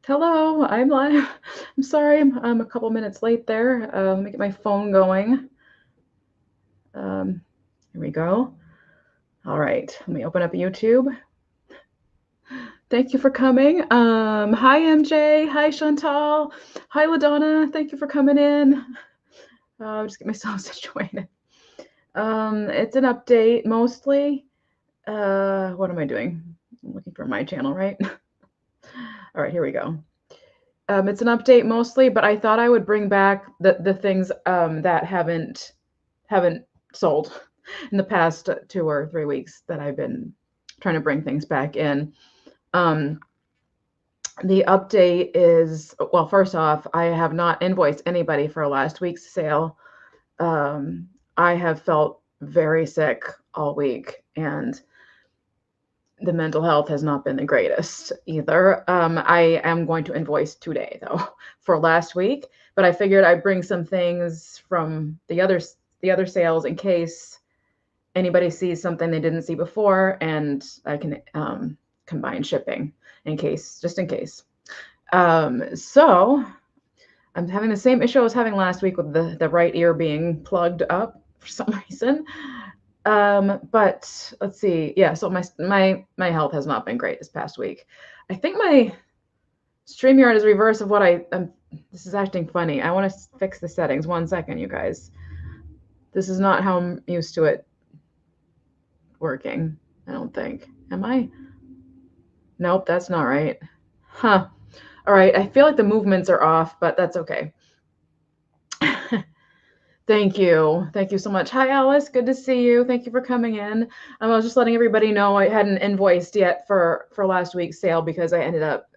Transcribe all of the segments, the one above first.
Hello, I'm live. I'm sorry, I'm a couple minutes late there. Let me get my phone going. Um, Here we go. All right, let me open up YouTube. Thank you for coming. Hi MJ. Hi Chantal. Hi LaDonna. Thank you for coming in. Just get myself situated. It's an update mostly. What am I doing? I'm looking for my channel, right? All right, here we go. It's an update mostly, but I thought I would bring back the things that haven't sold in the past 2 or 3 weeks that I've been trying to bring things back in. Um, the update is, well, first off, I have not invoiced anybody for last week's sale. I have felt very sick all week, and the mental health has not been the greatest either. I am going to invoice today though for last week, but I figured I'd bring some things from the other sales in case anybody sees something they didn't see before, and I can combine shipping just in case. So I'm having the same issue I was having last week with the right ear being plugged up for some reason. But let's see. Yeah, so my health has not been great this past week. I think my StreamYard is reverse of what this is acting funny. I want to fix the settings. 1 second, you guys. This is not how I'm used to it working, I don't think. Am I? Nope, that's not right. Huh. All right, I feel like the movements are off, but that's okay. Thank you. Thank you so much. Hi, Alice. Good to see you. Thank you for coming in. I was just letting everybody know I hadn't invoiced yet for last week's sale because I ended up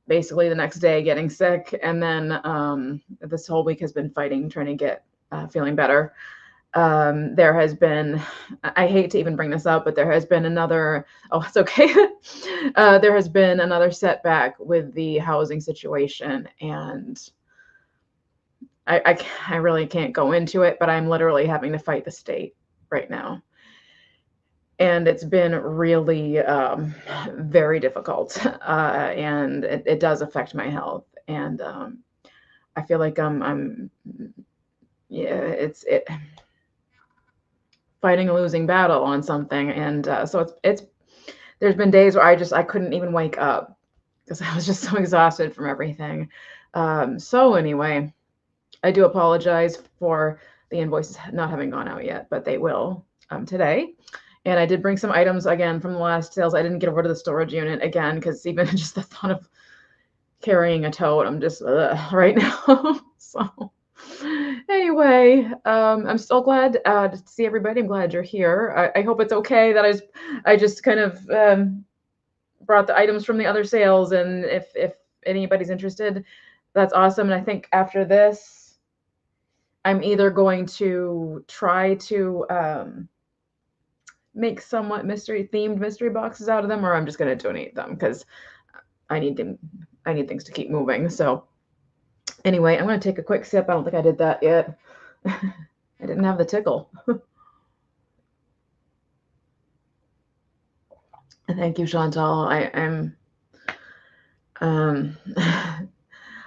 basically the next day getting sick. And then this whole week has been fighting, trying to get feeling better. There has been, I hate to even bring this up, but there has been another, oh, it's okay. There has been another setback with the housing situation, and I really can't go into it, but I'm literally having to fight the state right now. And it's been really very difficult, and it does affect my health. And I feel like it's fighting a losing battle on something. And so there's been days where I couldn't even wake up because I was just so exhausted from everything. So anyway, I do apologize for the invoices not having gone out yet, but they will today. And I did bring some items again from the last sales. I didn't get over to the storage unit again because even just the thought of carrying a tote, I'm just right now. So anyway, I'm so glad to see everybody. I'm glad you're here. I hope it's okay that I just kind of brought the items from the other sales, and if anybody's interested, that's awesome. And I think after this, I'm either going to try to make somewhat themed mystery boxes out of them, or I'm just going to donate them because I need things to keep moving. So anyway, I'm going to take a quick sip. I don't think I did that yet. I didn't have the tickle. Thank you, Chantal. I'm I'm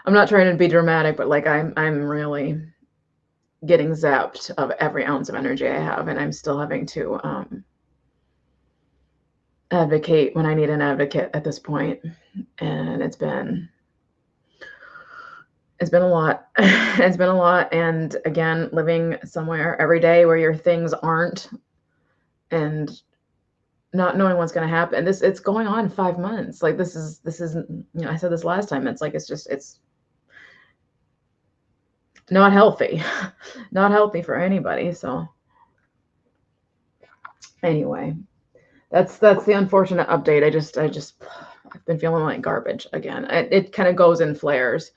not trying to be dramatic, but like I'm really getting zapped of every ounce of energy I have, and I'm still having to advocate when I need an advocate at this point. And it's been a lot. It's been a lot. And again, living somewhere every day where your things aren't, and not knowing what's going to happen. It's going on 5 months. Like this isn't, I said this last time. It's like, it's not healthy, not healthy for anybody. So anyway, that's the unfortunate update. I've been feeling like garbage again. It kind of goes in flares.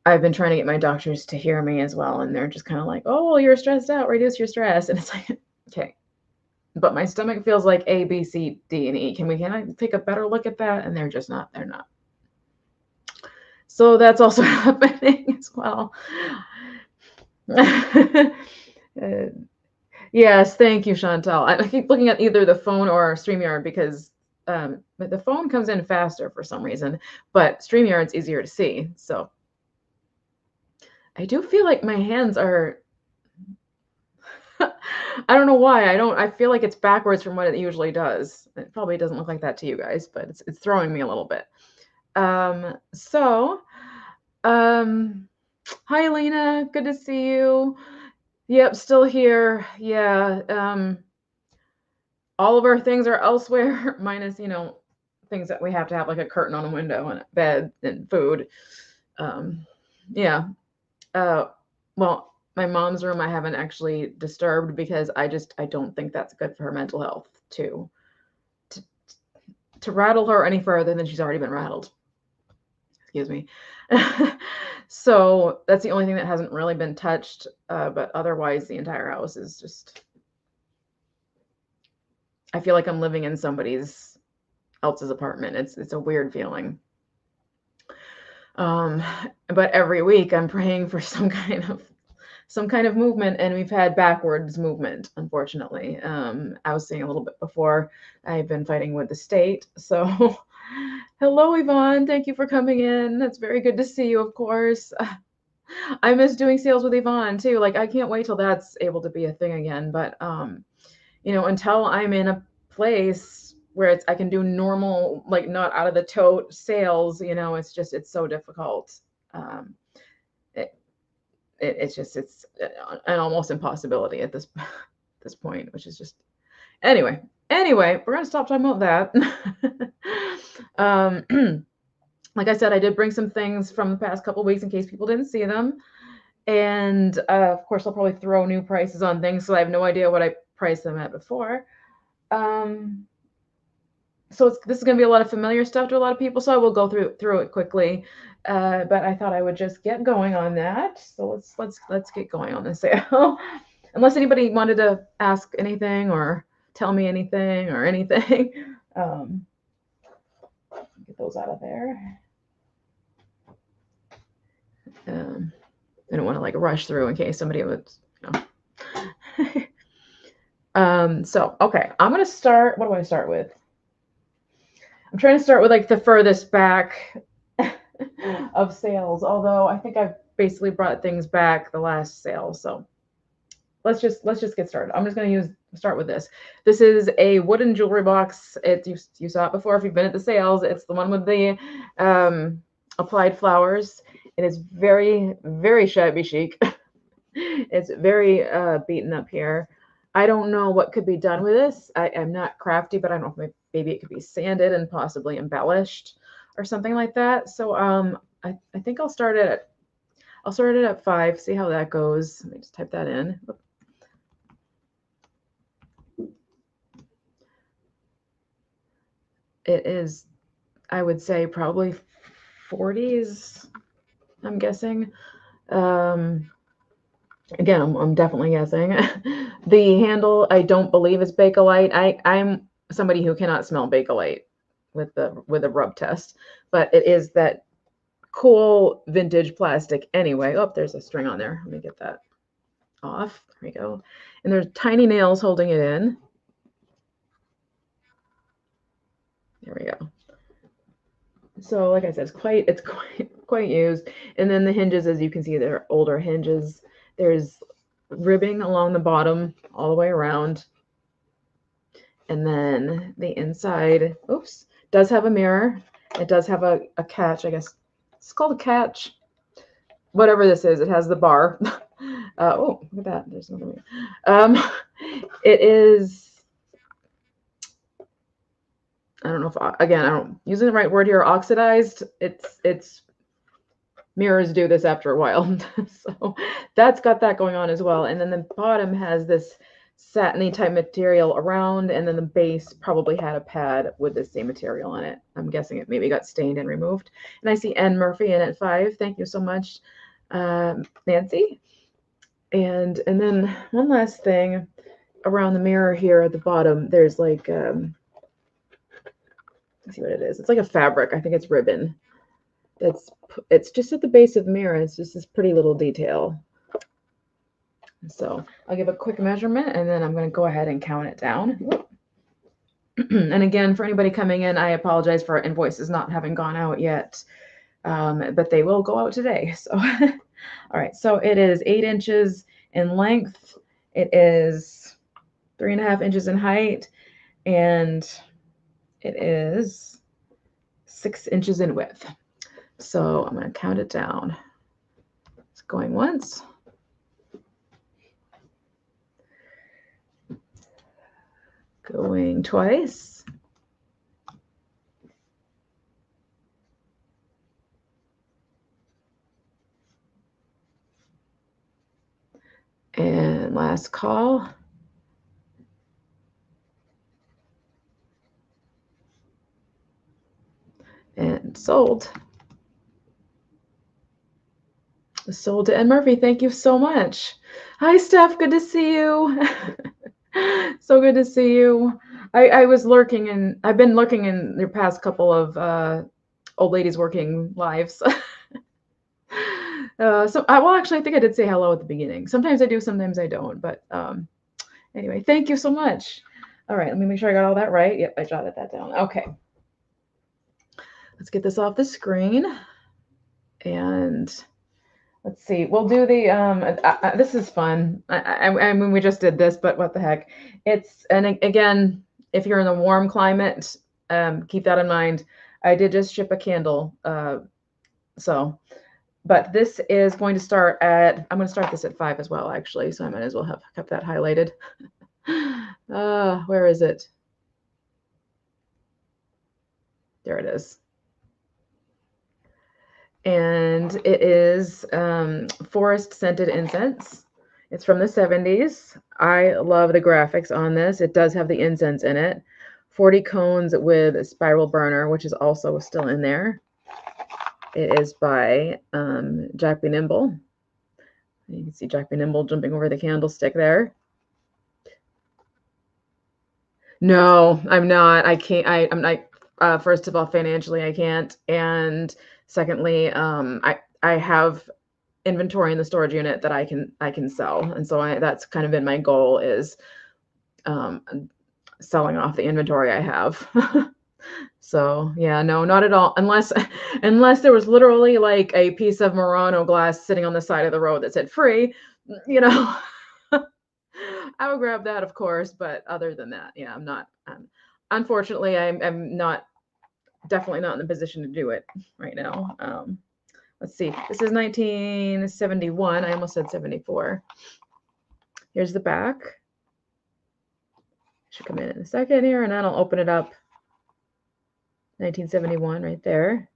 I've been trying to get my doctors to hear me as well, and they're just kind of like, "Oh, you're stressed out. Reduce your stress." And it's like, okay, but my stomach feels like A, B, C, D, and E. Can I take a better look at that? And they're just not. They're not. So that's also happening as well. Yes, thank you, Chantal. I keep looking at either the phone or StreamYard because but the phone comes in faster for some reason, but StreamYard's easier to see. So I do feel like my hands are, I don't know why. I feel like it's backwards from what it usually does. It probably doesn't look like that to you guys, but it's throwing me a little bit. Hi, Lena. Good to see you. Yep, still here. Yeah. All of our things are elsewhere, minus, things that we have to have, like a curtain on a window and a bed and food. Yeah. Well, my mom's room I haven't actually disturbed because I don't think that's good for her mental health to rattle her any further than she's already been rattled. Excuse me. So that's the only thing that hasn't really been touched. But otherwise, the entire house is just, I feel like I'm living in somebody's else's apartment. It's a weird feeling. But every week I'm praying for some kind of movement, and we've had backwards movement, unfortunately. I was saying a little bit before, I've been fighting with the state. So hello, Yvonne. Thank you for coming in. That's very good to see you, of course. I miss doing sales with Yvonne too. Like, I can't wait till that's able to be a thing again. But until I'm in a place where I can do normal, like not out of the tote sales, it's so difficult. It's an almost impossibility at this point, which is just, anyway, we're going to stop talking about that. Like I said, I did bring some things from the past couple of weeks in case people didn't see them. And of course, I'll probably throw new prices on things, so I have no idea what I priced them at before. So this is going to be a lot of familiar stuff to a lot of people, so I will go through it quickly. But I thought I would just get going on that. So let's get going on this sale. Unless anybody wanted to ask anything or tell me anything or anything. Get those out of there. I don't want to like rush through in case somebody would, So, okay, I'm going to start. What do I start with? I'm trying to start with like the furthest back of sales, although I think I've basically brought things back the last sale. So let's just get started. I'm just going to start with this. This is a wooden jewelry box. You saw it before if you've been at the sales. It's the one with the applied flowers. It is very, very shabby chic. It's very beaten up here. I don't know what could be done with this. I'm not crafty, but I don't know if maybe it could be sanded and possibly embellished or something like that. So I think I'll start it at 5, see how that goes. Let me just type that in. It is, I would say, probably 40s, I'm guessing. Again, I'm definitely guessing. The handle, I don't believe is Bakelite. I'm somebody who cannot smell Bakelite with a rub test, but it is that cool vintage plastic anyway. Oh, there's a string on there. Let me get that off. There we go. And there's tiny nails holding it in. There we go. So like I said, it's quite used. And then the hinges, as you can see, they're older hinges. There's ribbing along the bottom all the way around. And then the inside, does have a mirror. It does have a catch, I guess. It's called a catch. Whatever this is, it has the bar. Oh, look at that. There's another mirror. It is, I don't know if, again, I don't using the right word here, oxidized. It's mirrors do this after a while. So that's got that going on as well. And then the bottom has this satiny type material around, and then the base probably had a pad with the same material on it. I'm guessing it maybe got stained and removed. And I see N Murphy in at 5. Thank you so much, Nancy. And then one last thing around the mirror here at the bottom, there's like, let's see what it is. It's like a fabric. I think it's ribbon. It's just at the base of the mirror. It's just this pretty little detail. So I'll give a quick measurement, and then I'm going to go ahead and count it down. And again, for anybody coming in, I apologize for invoices not having gone out yet, but they will go out today. So, all right. So it is 8 inches in length. It is 3.5 inches in height, and it is 6 inches in width. So I'm going to count it down. It's going once. Going twice. And last call. And sold. Sold to Ed Murphy. Thank you so much. Hi, Steph. Good to see you. So good to see you. I was lurking, and I've been lurking in the past couple of old ladies working lives. Well, actually, I think I did say hello at the beginning. Sometimes I do, sometimes I don't. But anyway, thank you so much. All right, let me make sure I got all that right. Yep, I jotted that down. Okay. Let's get this off the screen. And let's see. We'll do the, this is fun. I mean, we just did this, but what the heck. And again, if you're in a warm climate, keep that in mind. I did just ship a candle. But this is going to start at, I'm going to start this at 5 as well, actually. So I might as well have kept that highlighted. Where is it? There it is. And it is forest scented incense. It's from the 70s. I love the graphics on this. It does have the incense in it. 40 cones with a spiral burner, which is also still in there. It is by Jack B. Nimble. You can see Jack B. Nimble jumping over the candlestick there. No, I'm not. I can't. I'm not. First of all, financially, I can't. And secondly, I have inventory in the storage unit that I can sell, and so that's kind of been my goal, is selling off the inventory I have. So yeah, no, not at all. Unless there was literally like a piece of Murano glass sitting on the side of the road that said free, you know. I would grab that, of course, but other than that, yeah, I'm not. Unfortunately, I'm not, definitely not in the position to do it right now. Let's see. This is 1971. I almost said 74. Here's the back. Should come in a second here, and then I'll open it up. 1971 right there.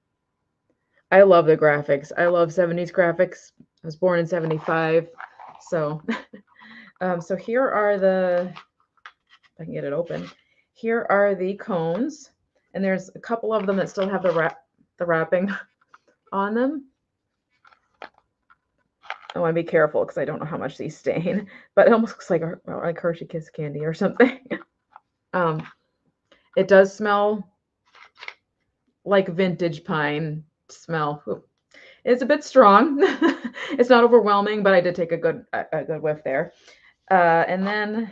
I love the graphics. I love 70s graphics. I was born in 75. So, so here are the, if I can get it open. Here are the cones, and there's a couple of them that still have the wrapping on them. I want to be careful because I don't know how much these stain, but it almost looks like Hershey Kiss candy or something. It does smell like vintage pine smell. Ooh. It's a bit strong. It's not overwhelming, but I did take a good whiff there. And then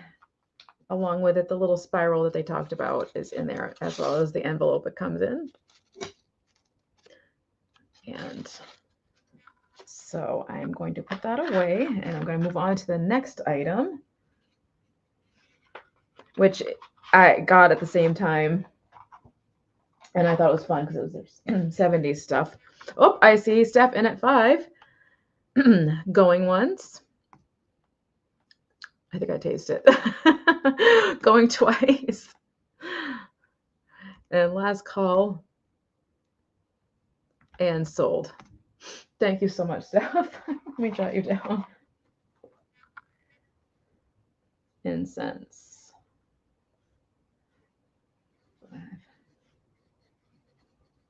along with it, the little spiral that they talked about is in there, as well as the envelope it comes in. And so I'm going to put that away, and I'm going to move on to the next item, which I got at the same time. And I thought it was fun because it was 70s stuff. Oh, I see Steph in at 5. Going once. I think I taste it. Going twice. And last call. And sold. Thank you so much, Steph. Let me jot you down. Incense.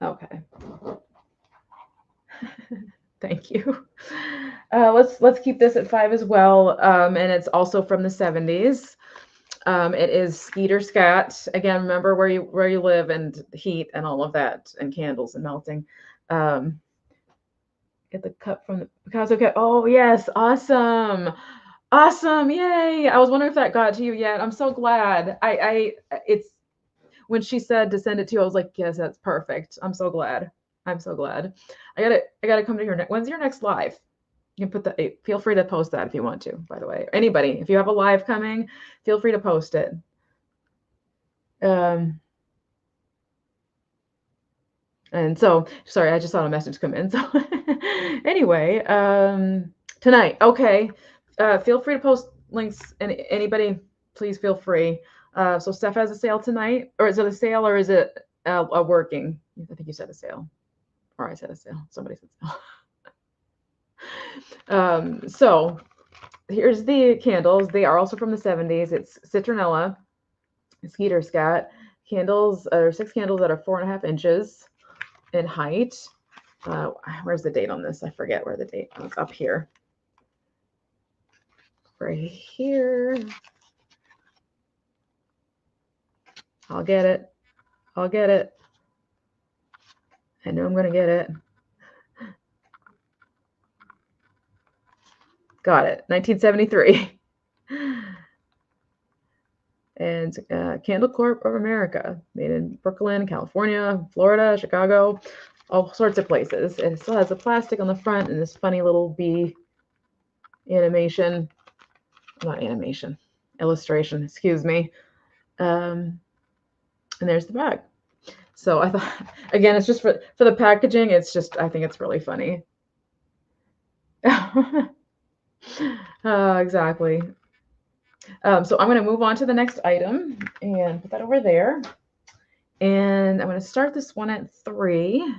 Okay. Thank you. Let's keep this at 5 as well. And it's also from the 70s. It is Skeeter Scat. Again, remember where you live, and heat and all of that, and candles and melting. Get the cup from the Picasso cat. Oh yes, awesome. Awesome. Yay. I was wondering if that got to you yet. I'm so glad. It's when she said to send it to you, I was like, yes, that's perfect. I'm so glad. I'm so glad. I gotta come to your when's your next live? You can put the feel free to post that if you want to, by the way. Anybody, if you have a live coming, feel free to post it. And so, sorry, I just saw a message come in. So anyway, tonight, okay. Feel free to post links. And anybody, please feel free. So Steph has a sale tonight, or is it a sale, or is it a working? I think you said a sale, or I said a sale. Somebody said sale. So here's the candles. They are also from the 70s. It's citronella, skeeter scat candles. Are 6 candles that are 4.5 inches in height. Where's the date on this? I forget where the date is. Up here. Right here. I'll get it. I'll get it. I know I'm going to get it. Got it. 1973. And Candle Corp of America, made in Brooklyn, California, Florida, Chicago, all sorts of places. It still has the plastic on the front and this funny little bee animation. Not animation, illustration, excuse me. And there's the bag. So I thought, again, it's just for the packaging. It's just, I think it's really funny. Exactly. So I'm going to move on to the next item and put that over there. And I'm going to start this one at 3.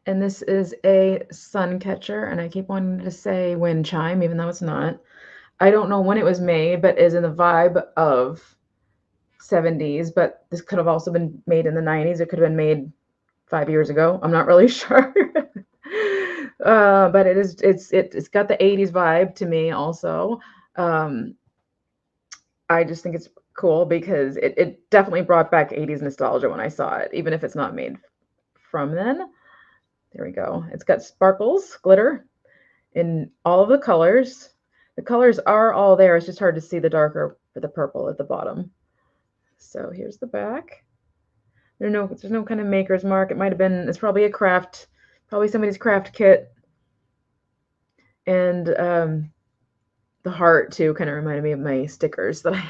And this is a sun catcher, and I keep wanting to say wind chime, even though it's not. I don't know when it was made, but is in the vibe of 70s, but this could have also been made in the 90s. It could have been made 5 years ago. I'm not really sure. But it's got the 80s vibe to me also. I just think it's cool because it definitely brought back 80s nostalgia when I saw it, even if it's not made from then. There we go. It's got sparkles, glitter in all of the colors. The colors are all there. It's just hard to see the darker for the purple at the bottom. So here's the back. There's no kind of maker's mark. It might have been, it's probably a craft, probably somebody's craft kit. And the heart too kind of reminded me of my stickers that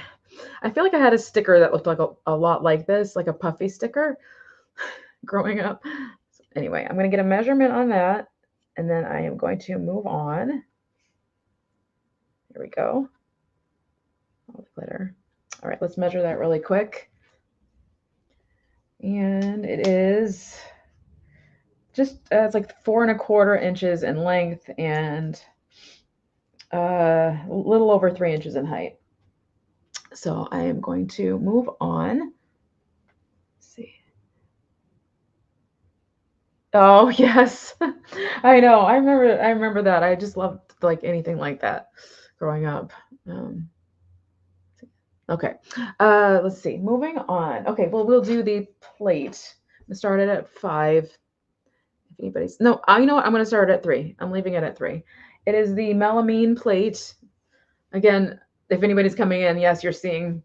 I feel like I had a sticker that looked like a lot like this, like a puffy sticker growing up. So anyway, I'm going to get a measurement on that, and then I am going to move on. Here we go. All the glitter. All right, let's measure that really quick. And it is just, it's like 4¼ inches in length and a little over 3 inches in height. So I am going to move on. Let's see. Oh yes, I know. I remember that. I just loved like anything like that growing up. Okay, let's see. Moving on. Okay, well we'll do the plate. I started at 5. If anybody's no, you know what? I'm going to start at 3. I'm leaving it at 3. It is the melamine plate. Again, if anybody's coming in, yes, you're seeing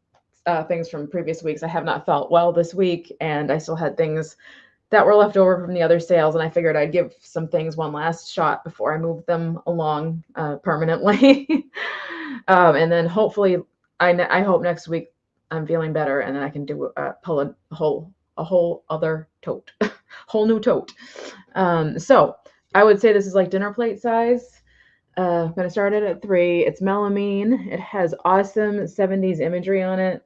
things from previous weeks. I have not felt well this week, and I still had things that were left over from the other sales, and I figured I'd give some things one last shot before I move them along permanently. And then hopefully, I hope next week I'm feeling better, and then I can do pull a whole other tote, whole new tote. So I would say this is like dinner plate size. I'm going to start it at 3. It's melamine. It has awesome 70s imagery on it.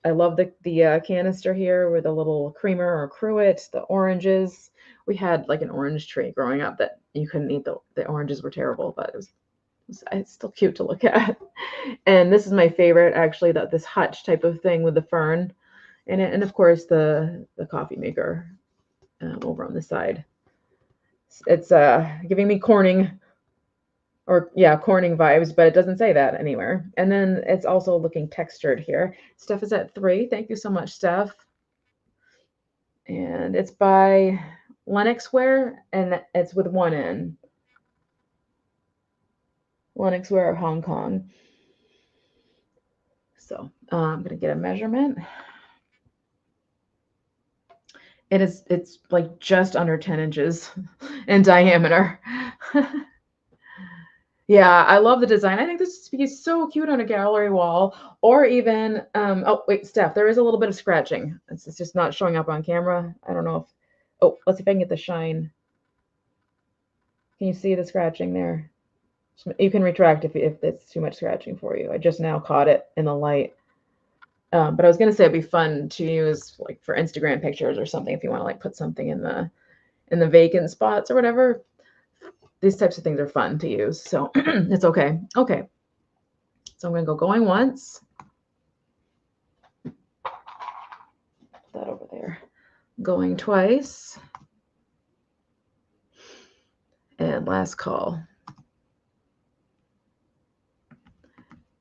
I love the canister here with a little creamer or cruet, the oranges. We had like an orange tree growing up that you couldn't eat. The oranges were terrible, but it's still cute to look at. And this is my favorite, actually, this hutch type of thing with the fern in it. And of course the coffee maker over on the side. It's giving me Corning vibes, but it doesn't say that anywhere. And then it's also looking textured here. Steph is at 3. Thank you so much, Steph. And it's by Lennoxware, and it's with 1 N. Lennox Wear of Hong Kong. So I'm gonna get a measurement. It's like just under 10 inches in diameter. Yeah, I love the design. I think this would be so cute on a gallery wall, or even, oh, wait, Steph, there is a little bit of scratching. It's just not showing up on camera. I don't know if, oh, let's see if I can get the shine. Can you see the scratching there? You can retract if it's too much scratching for you. I just now caught it in the light. But I was gonna say it'd be fun to use like for Instagram pictures or something if you want to like put something in the vacant spots or whatever. These types of things are fun to use, so it's okay. Okay, so I'm gonna go going once. Put that over there. Going twice. And last call.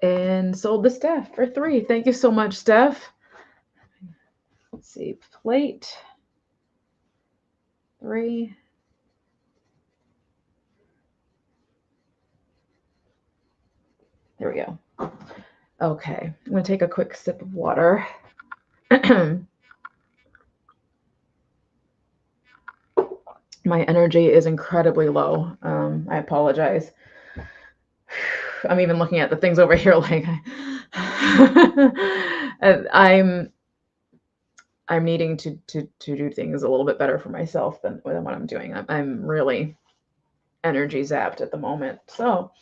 And sold the Steph for 3. Thank you so much, Steph. Let's see, plate 3. There we go. Okay, I'm gonna take a quick sip of water. My energy is incredibly low. I apologize. I'm even looking at the things over here like I'm needing to do things a little bit better for myself than what I'm doing. I'm really energy zapped at the moment. So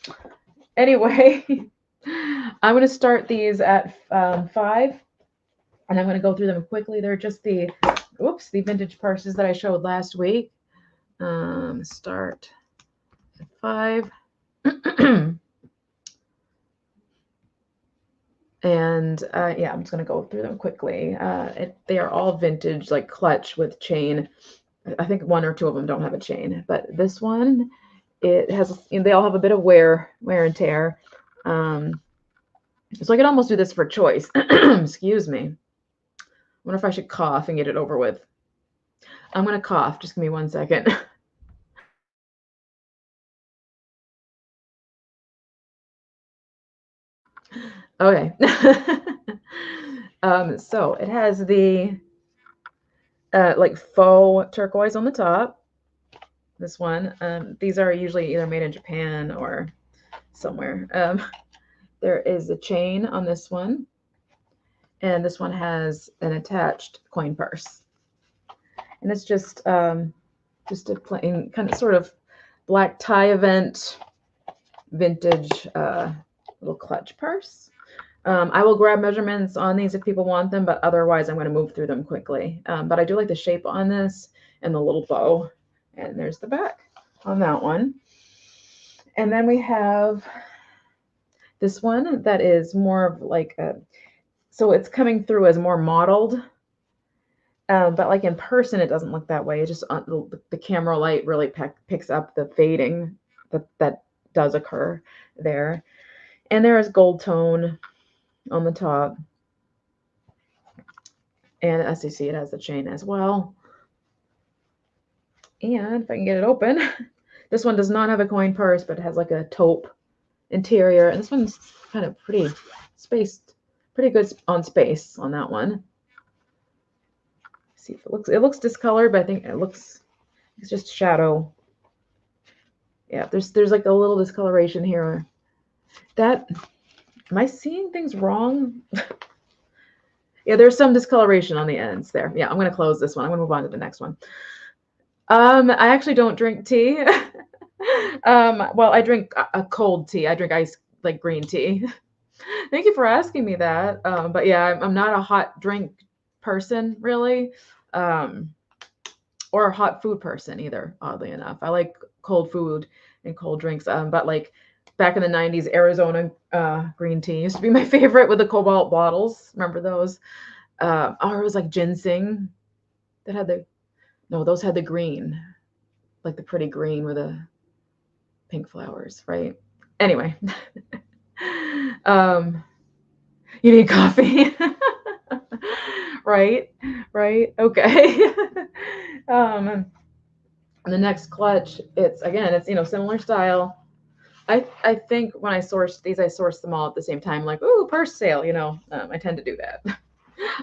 anyway, I'm going to start these at 5, and I'm going to go through them quickly. They're just the vintage purses that I showed last week. Start at 5. And yeah, I'm just going to go through them quickly. They are all vintage, like clutch with chain. I think 1 or 2 of them don't have a chain, but this one, it has, they all have a bit of wear and tear. So I could almost do this for choice. Excuse me. I wonder if I should cough and get it over with. I'm going to cough. Just give me 1 second. Okay. So it has the like faux turquoise on the top. This one. These are usually either made in Japan or somewhere. There is a chain on this one, and this one has an attached coin purse. And it's just a plain kind of sort of black tie event vintage little clutch purse. I will grab measurements on these if people want them, but otherwise I'm going to move through them quickly. But I do like the shape on this and the little bow. And there's the back on that one. And then we have this one that is more of like so it's coming through as more modeled. But like in person, it doesn't look that way. It just the camera light really picks up the fading that does occur there. And there is gold tone on the top. And as you see, it has the chain as well. And if I can get it open, this one does not have a coin purse, but it has like a taupe interior. And this one's kind of pretty good on space on that one. See if it looks discolored, but I think it's just shadow. Yeah, there's like a little discoloration here. Am I seeing things wrong? Yeah, there's some discoloration on the ends there. Yeah, I'm going to close this one. I'm going to move on to the next one. I actually don't drink tea. Well, I drink a cold tea. I drink ice, like green tea. Thank you for asking me that. But yeah, I'm not a hot drink person, really, or a hot food person either, oddly enough. I like cold food and cold drinks. But like back in the 90s, Arizona green tea used to be my favorite with the cobalt bottles. Remember those? Or it was like ginseng that had those had the green, like the pretty green with the pink flowers, right? Anyway, you need coffee, right? Okay. The next clutch, it's similar style. I think when I sourced these, I sourced them all at the same time, like, ooh, purse sale, you know. I tend to do that.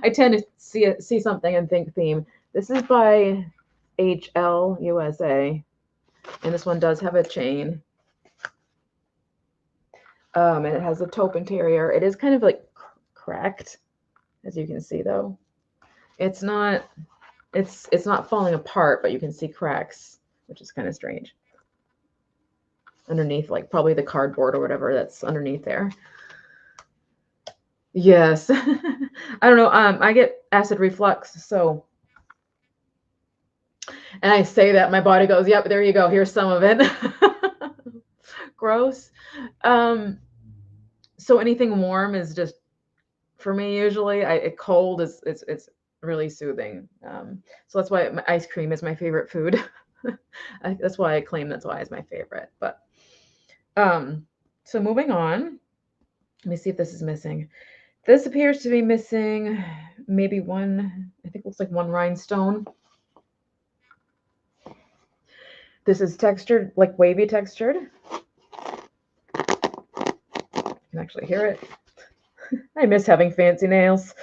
I tend to see something and think theme. This is by HL USA, and this one does have a chain. And it has a taupe interior. It is kind of like cracked, as you can see, though. It's not falling apart, but you can see cracks, which is kind of strange. Underneath, like probably the cardboard or whatever that's underneath there. Yes. I don't know. I get acid reflux, so, and I say that my body goes, yep, there you go. Here's some of it. Gross. So anything warm is just, for me, usually, cold is it's really soothing. So that's why ice cream is my favorite food. That's why I claim that's why it's my favorite. But so moving on, let me see if this is missing. This appears to be missing maybe one, I think it looks like one rhinestone. This is textured, like wavy textured. You can actually hear it. I miss having fancy nails.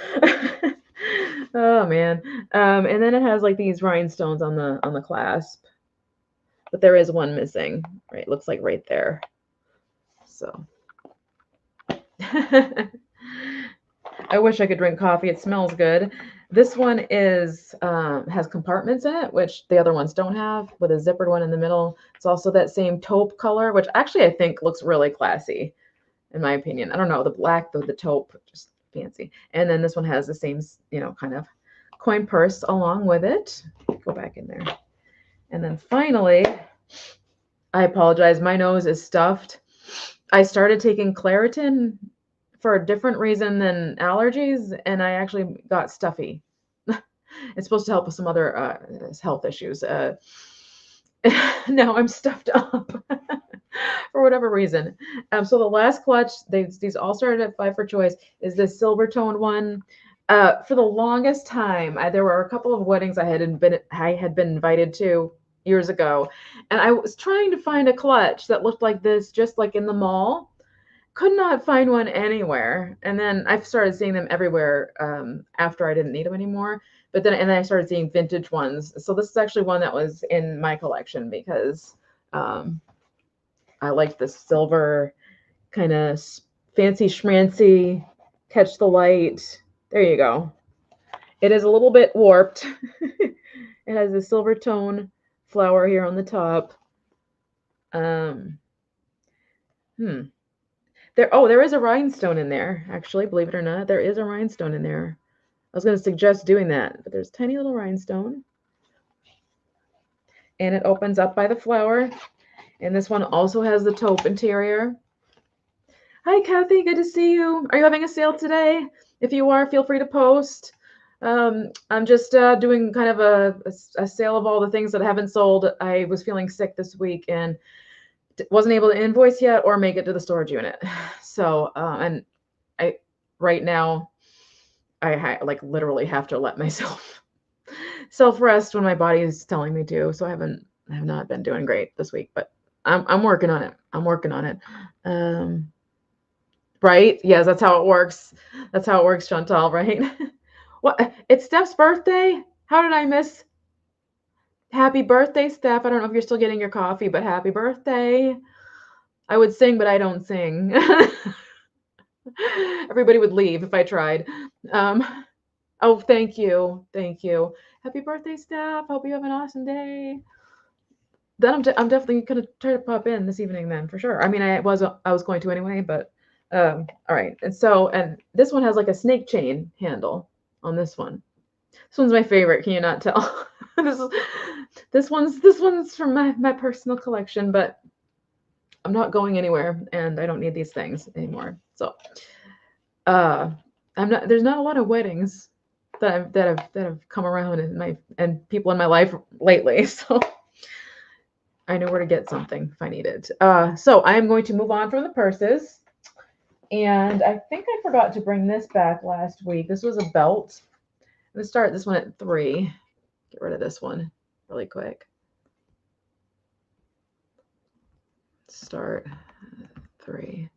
Oh man. And then it has like these rhinestones on the clasp. But there is one missing, right? Looks like right there. So I wish I could drink coffee. It smells good. This one is has compartments in it, which the other ones don't have, with a zippered one in the middle. It's also that same taupe color, which actually I think looks really classy, in my opinion. I don't know, the black, the taupe, just fancy. And then this one has the same, you know, kind of coin purse along with it. Go back in there. And then finally, I apologize, my nose is stuffed. I started taking Claritin for a different reason than allergies, and I actually got stuffy. It's supposed to help with some other health issues. Now I'm stuffed up for whatever reason. So the last clutch, these all started at 5 for choice, is this silver toned one. For the longest time, there were a couple of weddings I had been invited to years ago, and I was trying to find a clutch that looked like this, just like in the mall. Could not find one anywhere, and then I started seeing them everywhere after I didn't need them anymore. But then I started seeing vintage ones. So this is actually one that was in my collection because I like the silver kind of fancy schmancy, catch the light. There you go. It is a little bit warped. It has a silver tone flower here on the top. There is a rhinestone in there, actually, believe it or not. There is a rhinestone in there. I was going to suggest doing that, but there's a tiny little rhinestone. And it opens up by the flower. And this one also has the taupe interior. Hi, Kathy. Good to see you. Are you having a sale today? If you are, feel free to post. I'm just doing kind of a sale of all the things that I haven't sold. I was feeling sick this week and wasn't able to invoice yet or make it to the storage unit. So, and right now, I like literally have to let myself self-rest when my body is telling me to. So I have not been doing great this week, but I'm working on it. I'm working on it. Right? Yes, that's how it works. That's how it works, Chantal, right? What? It's Steph's birthday? How did I miss? Happy birthday, Steph. I don't know if you're still getting your coffee, but happy birthday. I would sing, but I don't sing. Everybody would leave if I tried. Oh, thank you. Thank you. Happy birthday, Steph. Hope you have an awesome day. Then I'm definitely going to try to pop in this evening then, for sure. I mean, I was going to anyway, but all right. And this one has like a snake chain handle on this one. This one's my favorite. Can you not tell? This one's from my personal collection, but I'm not going anywhere, and I don't need these things anymore. So, there's not a lot of weddings that have come around and people in my life lately. So I know where to get something if I need it. So I am going to move on from the purses, and I think I forgot to bring this back last week. This was a belt. I'm gonna start this one at 3. Get rid of this one really quick. Start 3.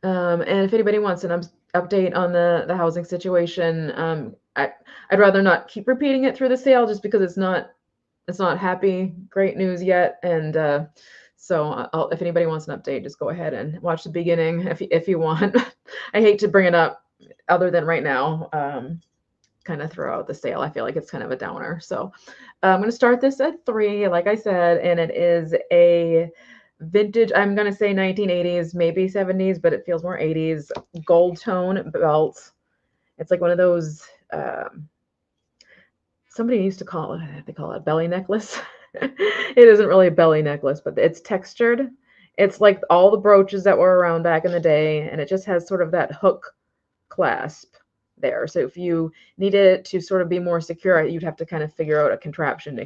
And if anybody wants an update on the housing situation, I'd rather not keep repeating it through the sale just because it's not happy, great news yet. And so if anybody wants an update, just go ahead and watch the beginning if you want. I hate to bring it up other than right now, kind of throw out the sale. I feel like it's kind of a downer. So I'm going to start this at 3, like I said, and it is a vintage, I'm going to say 1980s, maybe 70s, but it feels more 80s, gold tone belt. It's like one of those, somebody used to call it, they call it a belly necklace. It isn't really a belly necklace, but it's textured. It's like all the brooches that were around back in the day, and it just has sort of that hook clasp there. So if you needed it to sort of be more secure, you'd have to kind of figure out a contraption to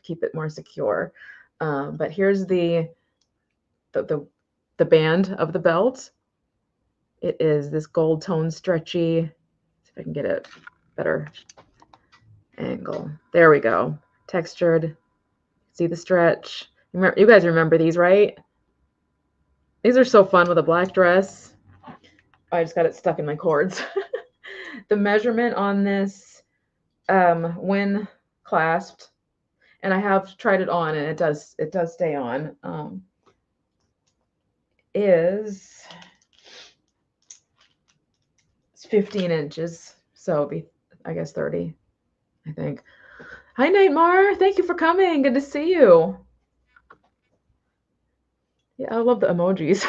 keep it more secure. But here's the band of the belt. It is this gold tone stretchy. See if I can get a better angle. There we go. Textured. See the stretch. You guys remember these, right? These are so fun with a black dress. I just got it stuck in my cords. The measurement on this, when clasped, and I have tried it on, and it does stay on, is 15 inches. So it'll be, I guess, 30, I think. Hi, Nightmare. Thank you for coming. Good to see you. Yeah, I love the emojis.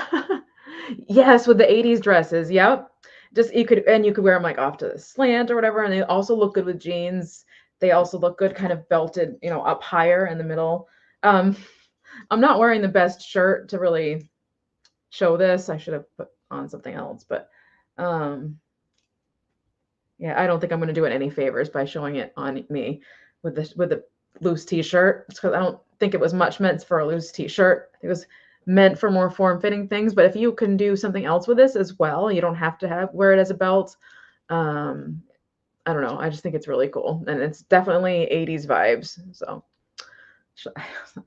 Yes, with the 80s dresses. Yep. Just you could wear them like off to the slant or whatever, and they also look good with jeans. They also look good kind of belted, up higher in the middle. I'm not wearing the best shirt to really show this. I should have put on something else, but yeah, I don't think I'm going to do it any favors by showing it on me with the loose t-shirt, because I don't think it was much meant for a loose t-shirt. It was meant for more form-fitting things. But if you can do something else with this as well, you don't have to wear it as a belt. I don't know. I just think it's really cool, and it's definitely 80s vibes. So I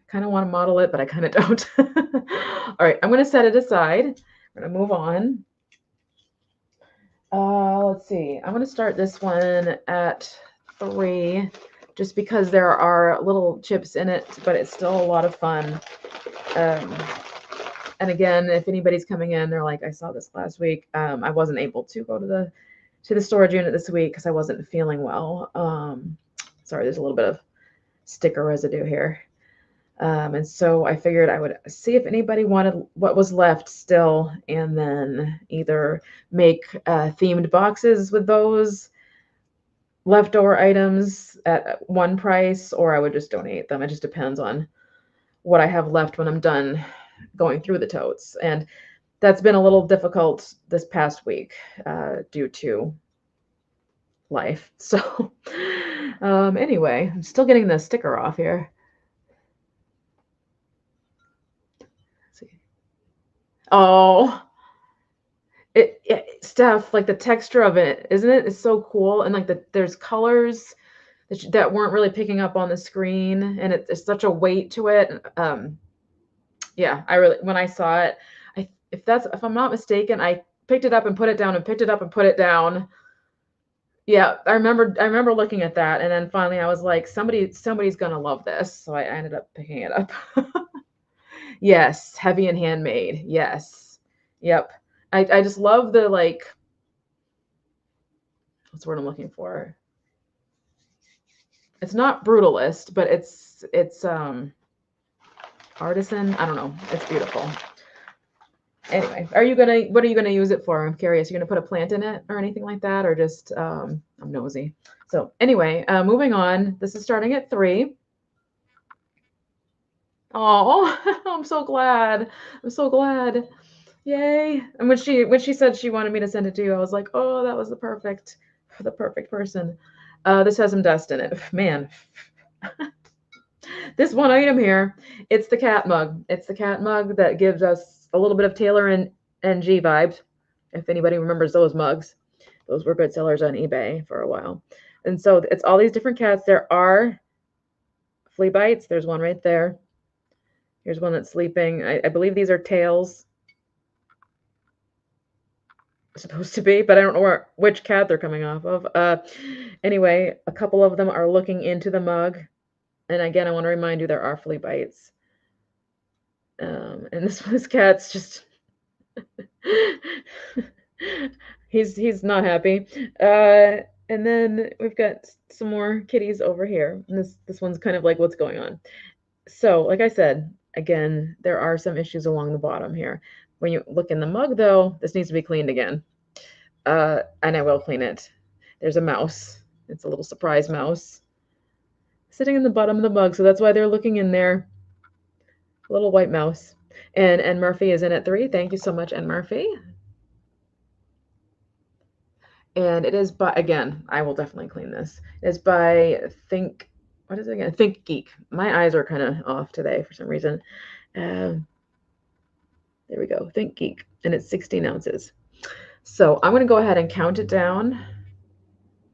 kind of want to model it, but I kind of don't. All right, I'm going to set it aside. I'm going to move on. Let's see. I'm going to start this one at 3, just because there are little chips in it, but it's still a lot of fun. And again, if anybody's coming in, they're like, I saw this last week. I wasn't able to go to the storage unit this week because I wasn't feeling well. Sorry, there's a little bit of sticker residue here. And so I figured I would see if anybody wanted what was left still, and then either make themed boxes with those leftover items at one price, or I would just donate them. It just depends on what I have left when I'm done going through the totes. And that's been a little difficult this past week due to life. So anyway, I'm still getting the sticker off here. Let's see. Oh, Steph, like the texture of it, isn't it? It's so cool. And like there's colors that weren't really picking up on the screen, and it's such a weight to it. Yeah, when I saw it, if I'm not mistaken, I picked it up and put it down and picked it up and put it down. Yeah, I remember looking at that, and then finally I was like, somebody's gonna love this. So I ended up picking it up. Yes, heavy and handmade. Yes. Yep. I just love the, like, what's the word I'm looking for? It's not brutalist, but it's artisan. I don't know. It's beautiful. Anyway, what are you gonna use it for? I'm curious. You're gonna put a plant in it or anything like that, or just I'm nosy. So anyway, moving on. This is starting at 3. Oh, I'm so glad. I'm so glad. Yay. And when she said she wanted me to send it to you, I was like, oh, that was the perfect person. This has some dust in it. Man. This one item here, it's the cat mug. It's the cat mug that gives us a little bit of Taylor and NG vibes. If anybody remembers those mugs, those were good sellers on eBay for a while. And so it's all these different cats. There are flea bites. There's one right there. Here's one that's sleeping. I believe these are tails. Supposed to be, but I don't know which cat they're coming off of. Anyway, a couple of them are looking into the mug. And again, I want to remind you there are flea bites. And this cat's just he's not happy. And then we've got some more kitties over here. And this one's kind of like what's going on. So, like I said, again, there are some issues along the bottom here. When you look in the mug, though, this needs to be cleaned again. And I will clean it. There's a mouse. It's a little surprise mouse sitting in the bottom of the mug, so that's why they're looking in there. A little white mouse. And Murphy is in at 3. Thank you so much, N Murphy. And it is by, again, I will definitely clean this. It's by what is it again? Think Geek. My eyes are kind of off today for some reason. There we go. Think Geek. And it's 16 ounces. So I'm going to go ahead and count it down.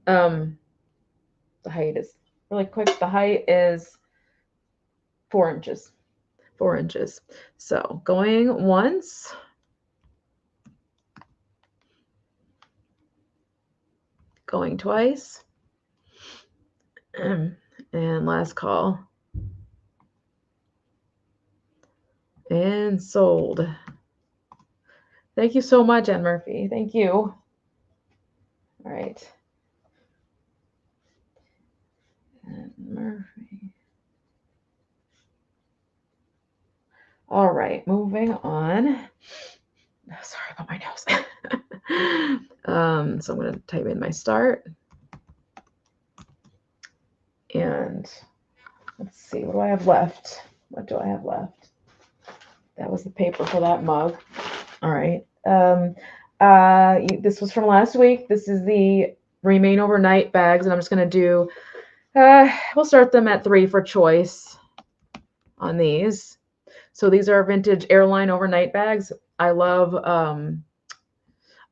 The height is really quick. The height is 4 inches. 4 inches. So going once. Going twice. And last call. And sold. Thank you so much, Ann Murphy. Thank you. All right. Ann Murphy. All right, moving on. Sorry about my nose. So I'm going to type in my start. And let's see, what do I have left? What do I have left? That was the paper for that mug. All right. This was from last week. This is the Remain Overnight bags, and I'm just going to do, we'll start them at 3 for choice on these. So these are vintage airline overnight bags. I love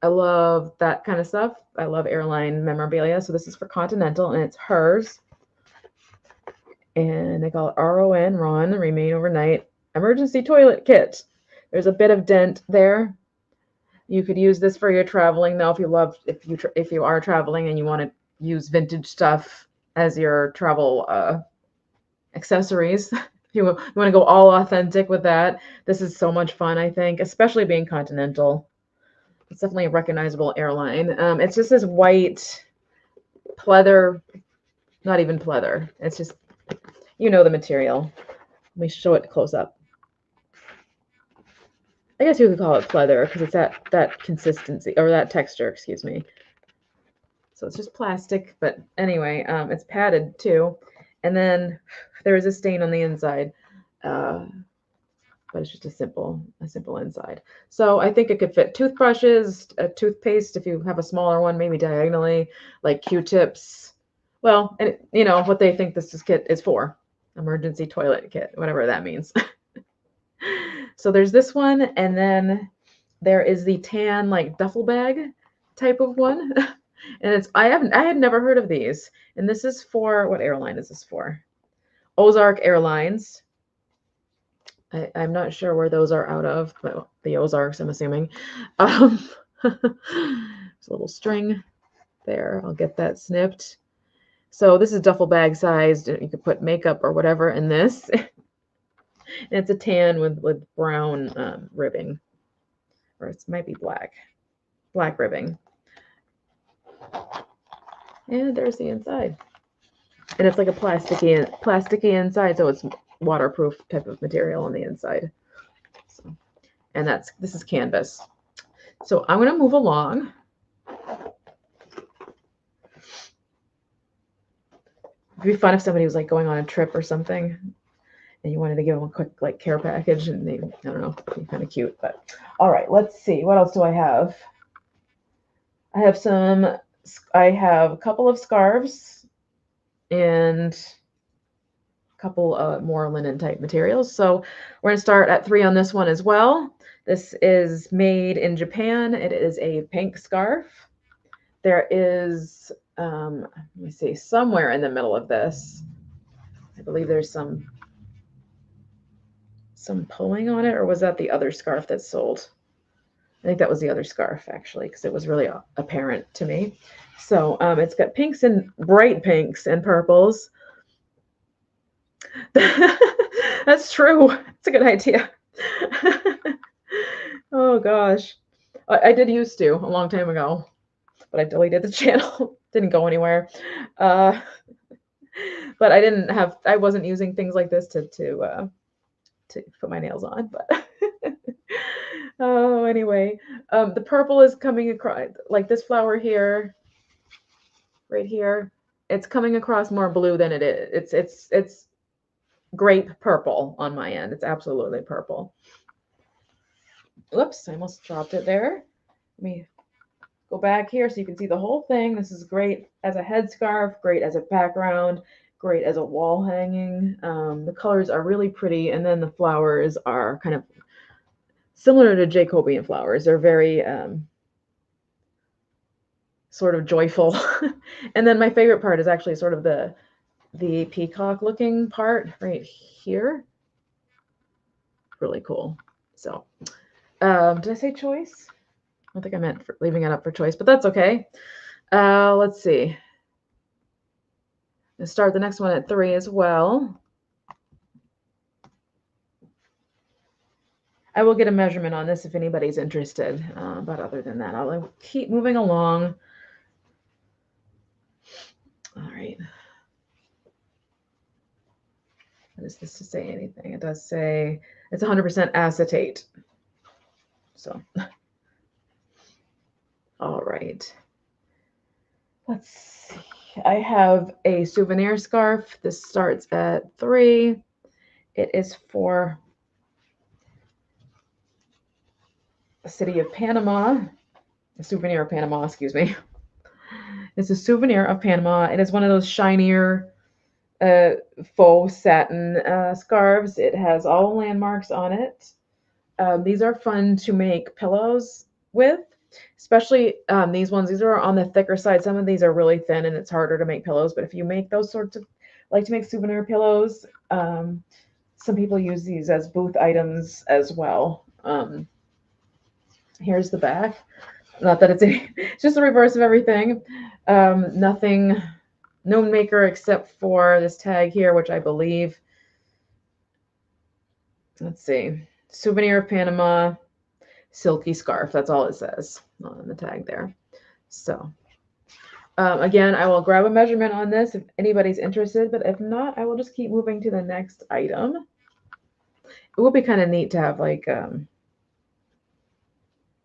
that kind of stuff. I love airline memorabilia. So this is for Continental, and it's hers. And they call it RON, Remain Overnight Emergency Toilet Kit. There's a bit of dent there. You could use this for your traveling, though, if you are traveling and you want to use vintage stuff as your travel accessories. You want to go all authentic with that. This is so much fun, I think, especially being Continental. It's definitely a recognizable airline. It's just this white pleather, not even pleather. It's just, you know, the material. Let me show it close up. I guess you could call it pleather because it's that consistency, or that texture, excuse me. So it's just plastic, but anyway, it's padded too. And then there is a stain on the inside, but it's just a simple inside. So I think it could fit toothbrushes, a toothpaste if you have a smaller one, maybe diagonally, like Q-tips. Well, and you know what they think this kit is for. Emergency toilet kit, whatever that means. So there's this one, and then there is the tan like duffel bag type of one. And I had never heard of these. And this is for, what airline is this for? Ozark Airlines. I'm not sure where those are out of, but the Ozarks, I'm assuming. There's a little string there. I'll get that snipped. So this is duffel bag sized. You could put makeup or whatever in this. And it's a tan with brown ribbing, or it might be black ribbing. And there's the inside. And it's like a plasticky inside, so it's waterproof type of material on the inside. So, and this is canvas. So I'm going to move along. It'd be fun if somebody was like going on a trip or something, and you wanted to give them a quick like care package, and I don't know, it'd be kind of cute. But all right, let's see. What else do I have? I have a couple of scarves and a couple more linen type materials. So we're going to start at 3 on this one as well. This is made in Japan. It is a pink scarf. There is, let me see, somewhere in the middle of this, I believe there's some pulling on it, or was that the other scarf that's sold? I think that was the other scarf, actually, because it was really apparent to me. So it's got pinks and bright pinks and purples. That's true. It's a good idea. Oh, gosh. I did used to a long time ago, but I deleted the channel. Didn't go anywhere. But I wasn't using things like this to put my nails on, but oh, anyway, the purple is coming across, like this flower here, right here. It's coming across more blue than it is. It's grape purple on my end. It's absolutely purple. Whoops, I almost dropped it there. Let me go back here so you can see the whole thing. This is great as a headscarf, great as a background, great as a wall hanging. The colors are really pretty, and then the flowers are kind of similar to Jacobean flowers. They're very sort of joyful. And then my favorite part is actually sort of the peacock looking part right here. Really cool. So did I say choice? I don't think I meant for leaving it up for choice, but that's okay. Let's see. Let's start the next one at 3 as well. I will get a measurement on this if anybody's interested, but other than that, I'll keep moving along. All right. What is this to say anything? It does say it's 100% acetate. So, all right. Let's see. I have a souvenir scarf. This starts at 3. It is for the city of Panama. A souvenir of Panama, excuse me. It's a souvenir of Panama. It is one of those shinier faux satin scarves. It has all landmarks on it. These are fun to make pillows with, especially these ones. These are on the thicker side. Some of these are really thin and it's harder to make pillows, but if you make those sorts of, like to make souvenir pillows, some people use these as booth items as well. Here's the back. Not that it's just the reverse of everything. Nothing, no maker except for this tag here, which I believe, let's see, souvenir of Panama, silky scarf. That's all it says on the tag there. So again, I will grab a measurement on this if anybody's interested, but if not, I will just keep moving to the next item. It would be kind of neat to have like a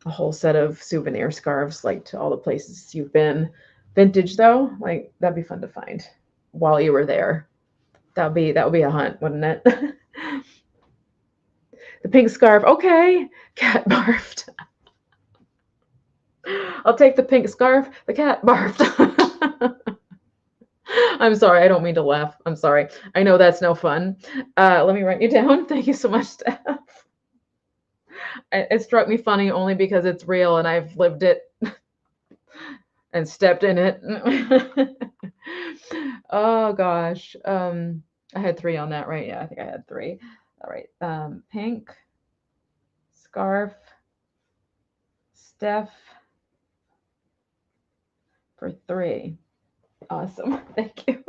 whole set of souvenir scarves, like to all the places you've been. Vintage though, like that'd be fun to find while you were there. That would be a hunt, wouldn't it? The pink scarf. Okay, cat barfed. I'll take the pink scarf. The cat barfed. I'm sorry. I don't mean to laugh. I'm sorry. I know that's no fun. Let me write you down. Thank you so much, Steph. It struck me funny only because it's real and I've lived it and stepped in it. Oh gosh. I had 3 on that, right? Yeah, I think I had 3. All right. Pink scarf, Steph, for 3. Awesome. Thank you.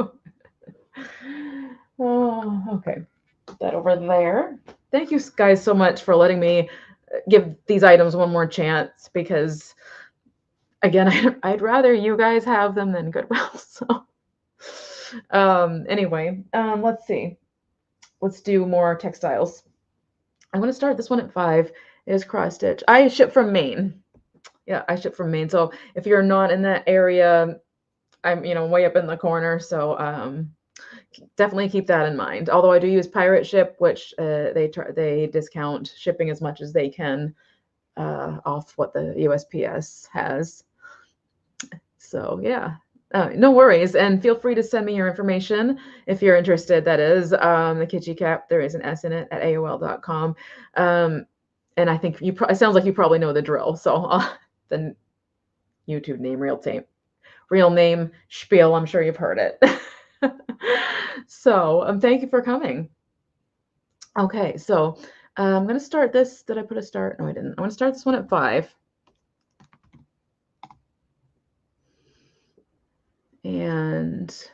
Oh, okay. Put that over there. Thank you guys so much for letting me give these items one more chance, because again, I'd rather you guys have them than Goodwill. So anyway, let's see. Let's do more textiles. I'm going to start this one at 5. It is cross stitch. I ship from Maine. Yeah, I ship from Maine. So if you're not in that area, I'm, way up in the corner. So definitely keep that in mind. Although I do use Pirate Ship, which they discount shipping as much as they can off what the USPS has. So yeah, no worries. And feel free to send me your information if you're interested. That is thekitschycat. There is an S in it at AOL.com. And I think it sounds like you probably know the drill. So the YouTube name, real name spiel. I'm sure you've heard it. So thank you for coming. Okay, so I'm going to start this. Did I put a start? No, I didn't. I'm going to start this one at 5. And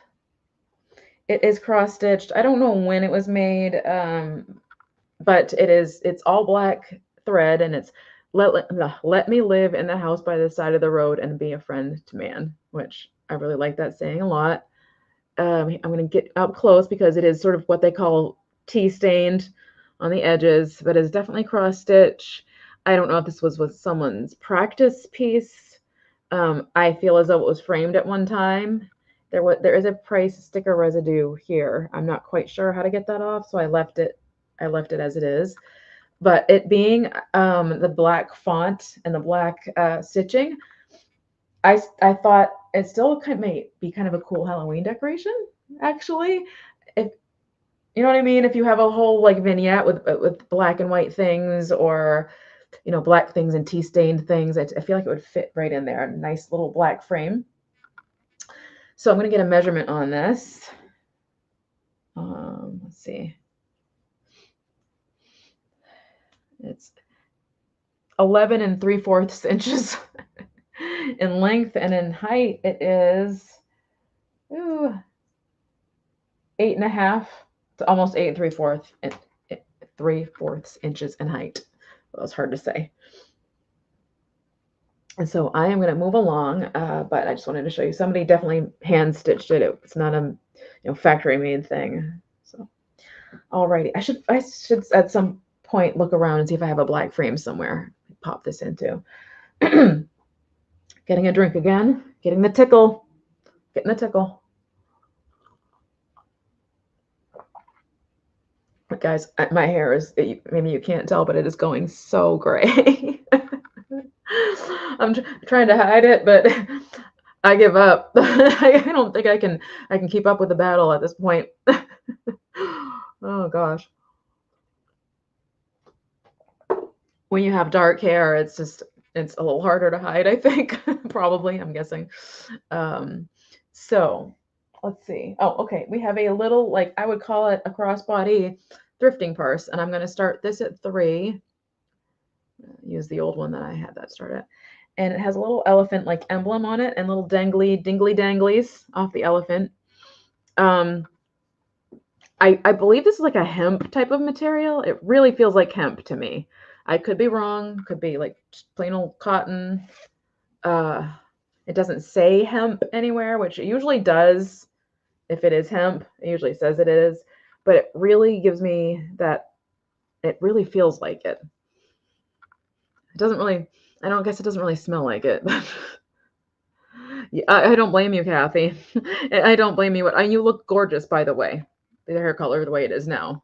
it is cross-stitched. I don't know when it was made, but it's all black thread, and it's let me live in the house by the side of the road and be a friend to man, which I really like that saying a lot. I'm going to get up close because it is sort of what they call tea stained on the edges, but it's definitely cross stitch. I don't know if this was someone's practice piece. I feel as though it was framed at one time. There is a price sticker residue here. I'm not quite sure how to get that off, so I left it as it is. But it being the black font and the black stitching, I thought it still might be kind of a cool Halloween decoration, actually. If you know what I mean, if you have a whole like vignette with black and white things, or black things and tea stained things, I feel like it would fit right in there. A nice little black frame. So I'm going to get a measurement on this. Let's see. It's 11 3/4 inches in length, and in height it is 8.5 to almost 8 3/4 inches in height. That was hard to say. And so I am going to move along, but I just wanted to show you. Somebody definitely hand stitched it. It's not a factory made thing. So, alrighty, I should at some point look around and see if I have a black frame somewhere. Pop this into. Getting a drink again. Getting the tickle. Getting the tickle. Guys, my hair is, maybe you can't tell, but it is going so gray. I'm trying to hide it, but I give up. I don't think I can keep up with the battle at this point. Oh gosh. When you have dark hair, it's a little harder to hide, I think. Probably, I'm guessing. So let's see. Oh, okay. We have a little, like, I would call it a crossbody thrifting purse, and I'm going to start this at 3. Use the old one that I had that start at. And it has a little elephant like emblem on it and little dingly danglies off the elephant. I believe this is like a hemp type of material. It really feels like hemp to me. I could be wrong. Could be like just plain old cotton. It doesn't say hemp anywhere, which it usually does. If it is hemp, it usually says it is. But it really gives me that. It really feels like it. It doesn't really. I don't guess it doesn't really smell like it. Yeah, I don't blame you, Kathy. I don't blame you. You look gorgeous, by the way. The hair color the way it is now,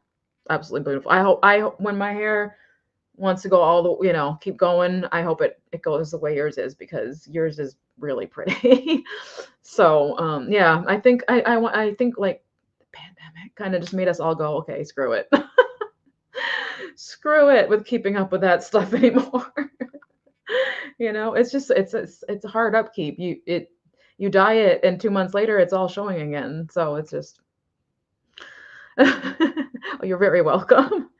absolutely beautiful. I hope when my hair wants to go all the, keep going, I hope it goes the way yours is, because yours is really pretty. So yeah, I think I think like the pandemic kind of just made us all go, okay, screw it. Screw it with keeping up with that stuff anymore. It's just it's a hard upkeep. You dye it and 2 months later it's all showing again. So it's just oh, you're very welcome.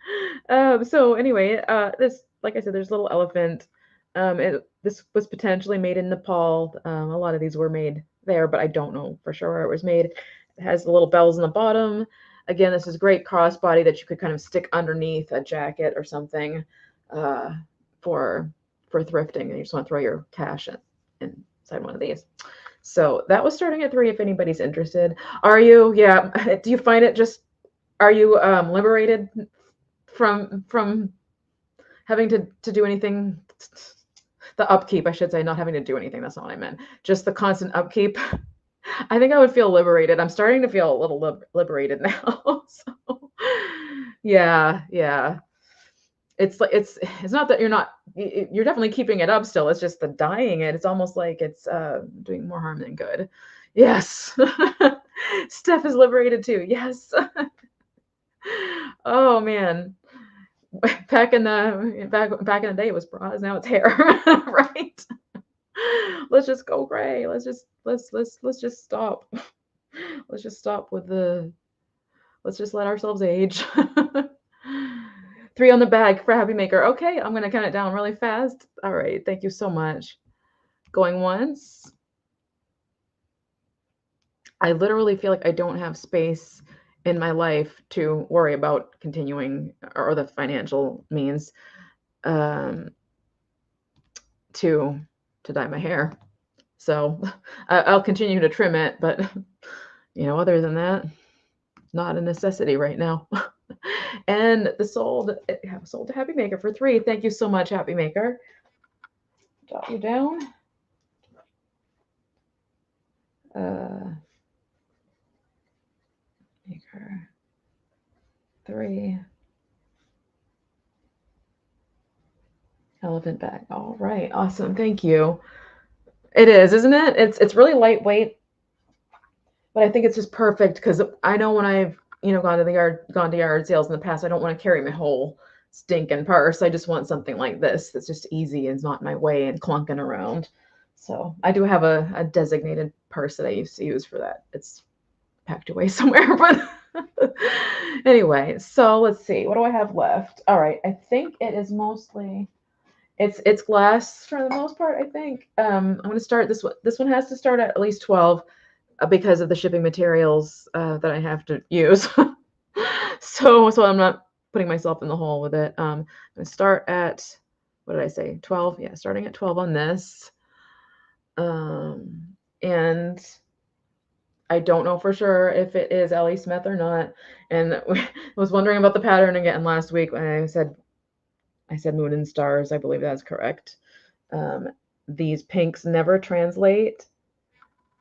So anyway, this, like I said, there's a little elephant. This was potentially made in Nepal. A lot of these were made there, but I don't know for sure where it was made. It has the little bells in the bottom. Again, this is great crossbody that you could kind of stick underneath a jacket or something for thrifting, and you just want to throw your cash inside one of these. So that was starting at 3 if anybody's interested. Are you? Yeah. Do you find it just, are you liberated from having to do anything? The upkeep, I should say, not having to do anything. That's not what I meant. Just the constant upkeep. I think I would feel liberated. I'm starting to feel a little liberated now. So yeah. It's like it's not that you're definitely keeping it up still. It's just the dyeing it. It's almost like it's doing more harm than good. Yes. Steph is liberated too. Yes. Oh man. Back in the day it was bras, now it's hair. Right? Let's just go gray. Let's just stop. Let's just stop with the, let's just let ourselves age. 3 on the bag for Happy Maker. Okay, I'm gonna count it down really fast. All right, thank you so much. Going once. I literally feel like I don't have space in my life to worry about continuing or the financial means um, to dye my hair. So I'll continue to trim it, but other than that, not a necessity right now. And sold to Happy Maker for 3. Thank you so much, Happy Maker. Jot you down. Maker 3. Elephant bag. All right, awesome. Thank you. It is, isn't it? It's really lightweight, but I think it's just perfect because I know when I've gone to yard sales in the past, I don't want to carry my whole stinking purse. I just want something like this that's just easy and is not in my way and clunking around. So I do have a designated purse that I used to use for that. It's packed away somewhere, but anyway. So let's see. What do I have left? All right, I think it is mostly. It's glass for the most part, I think. I'm going to start this one. This one has to start at least 12 because of the shipping materials that I have to use. so I'm not putting myself in the hole with it. I'm going to start at, what did I say? 12? Yeah, starting at 12 on this. And I don't know for sure if it is Ellie Smith or not. And I was wondering about the pattern again last week when I said moon and stars. I believe that's correct. These pinks never translate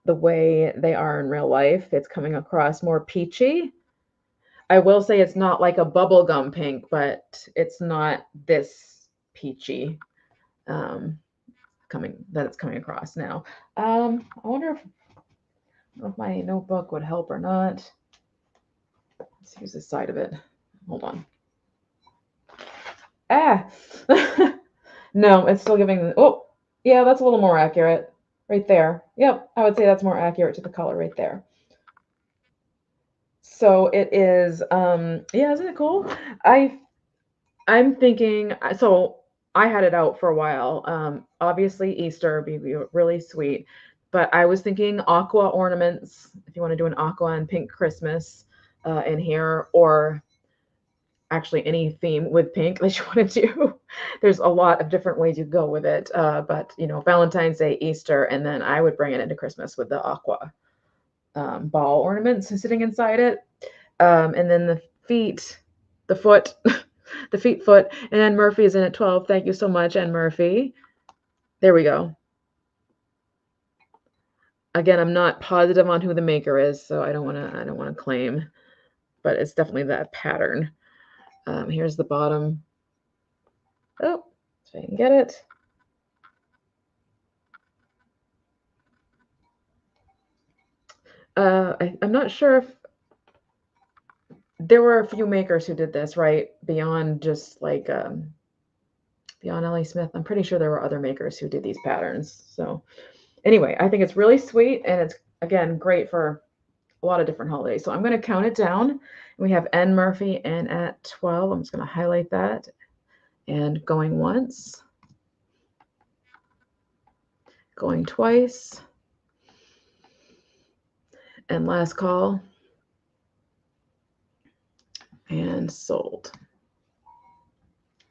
the way they are in real life. It's coming across more peachy. I will say it's not like a bubblegum pink, but it's not this peachy it's coming across now. I wonder if my notebook would help or not. Let's use this side of it. Hold on. No, it's still giving. Oh, yeah, that's a little more accurate right there. Yep, I would say that's more accurate to the color right there. So it is, yeah, isn't it cool? I'm thinking, so I had it out for a while. Obviously Easter would be really sweet, but I was thinking aqua ornaments, if you want to do an aqua and pink Christmas in here, or actually any theme with pink that you want to do. There's a lot of different ways you go with it. But Valentine's Day, Easter, and then I would bring it into Christmas with the aqua ball ornaments sitting inside it. And then the feet, the foot, the feet, foot, and then Murphy is in at 12. Thank you so much, Ann Murphy. There we go. Again, I'm not positive on who the maker is, so I don't want to claim, but it's definitely that pattern. Here's the bottom. Oh, so I can get it. I'm not sure if there were a few makers who did this, right? Beyond just like beyond Ellie Smith. I'm pretty sure there were other makers who did these patterns. So anyway, I think it's really sweet, and it's, again, great for a lot of different holidays. So I'm going to count it down. We have N Murphy in at 12. I'm just going to highlight that. And going once. Going twice. And last call. And sold.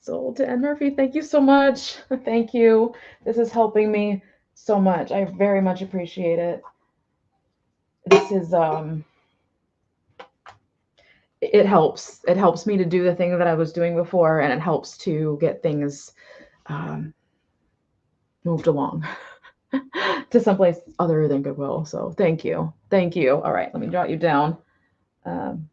Sold to N Murphy. Thank you so much. Thank you. This is helping me so much. I very much appreciate it. This is it helps. It helps me to do the thing that I was doing before, and it helps to get things moved along to someplace other than Goodwill. So thank you. Thank you. All right, let me jot you down. And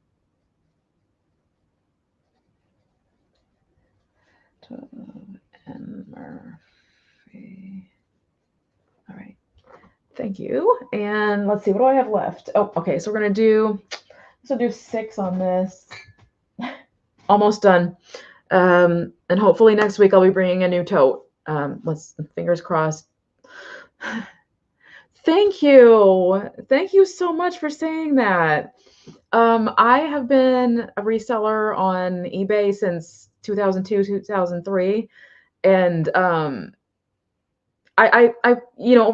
Murphy. All right. Thank you. And let's see, what do I have left? Oh, okay. So we're going to do 6 on this. Almost done. And hopefully next week I'll be bringing a new tote. Fingers crossed. Thank you. Thank you so much for saying that. I have been a reseller on eBay since 2002, 2003. And over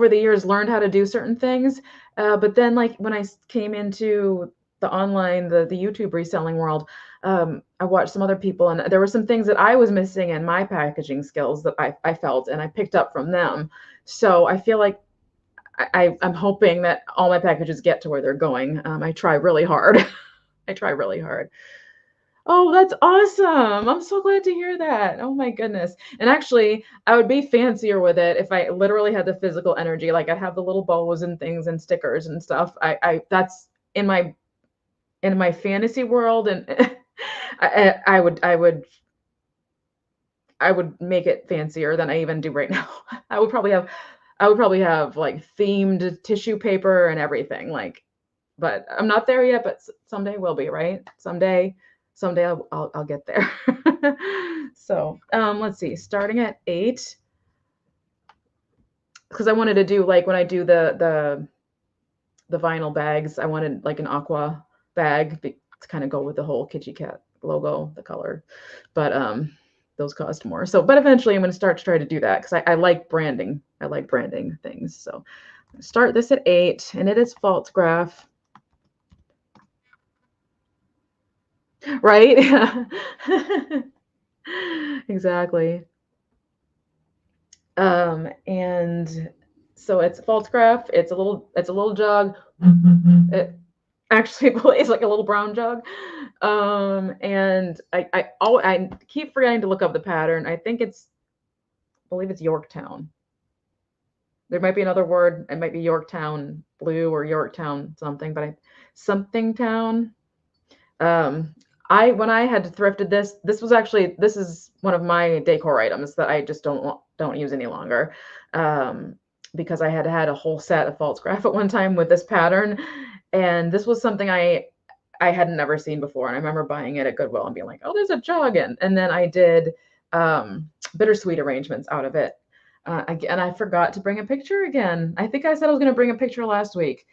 the years learned how to do certain things. But then like when I came into the online, the YouTube reselling world, I watched some other people and there were some things that I was missing in my packaging skills that I felt and I picked up from them. So I feel like I'm hoping that all my packages get to where they're going. I try really hard. I try really hard. Oh, that's awesome. I'm so glad to hear that. Oh my goodness. And actually, I would be fancier with it if I literally had the physical energy. Like I'd have the little bows and things and stickers and stuff. I that's in my fantasy world, and I would make it fancier than I even do right now. I would probably have like themed tissue paper and everything. Like, but I'm not there yet, but someday we'll be, right? Someday I'll get there. So, let's see, starting at 8, because I wanted to do like when I do the vinyl bags, I wanted like an aqua bag to kind of go with the whole KitschyCat logo, the color. But those cost more. So, but eventually I'm going to start to try to do that because I like branding. I like branding things. So, I'm going to start this at 8, and it is false graph. Right? Exactly. And so it's false graph. It's a little jug. It actually plays like a little brown jug. And I keep forgetting to look up the pattern. I believe it's Yorktown. There might be another word. It might be Yorktown blue or Yorktown something, but something town. Um, when I had thrifted this is one of my decor items that I just don't use any longer. Because I had had a whole set of false graph at one time with this pattern, and this was something I had never seen before. And I remember buying it at Goodwill and being like, "Oh, there's a jug!" And then I did bittersweet arrangements out of it. And I forgot to bring a picture again. I think I said I was going to bring a picture last week.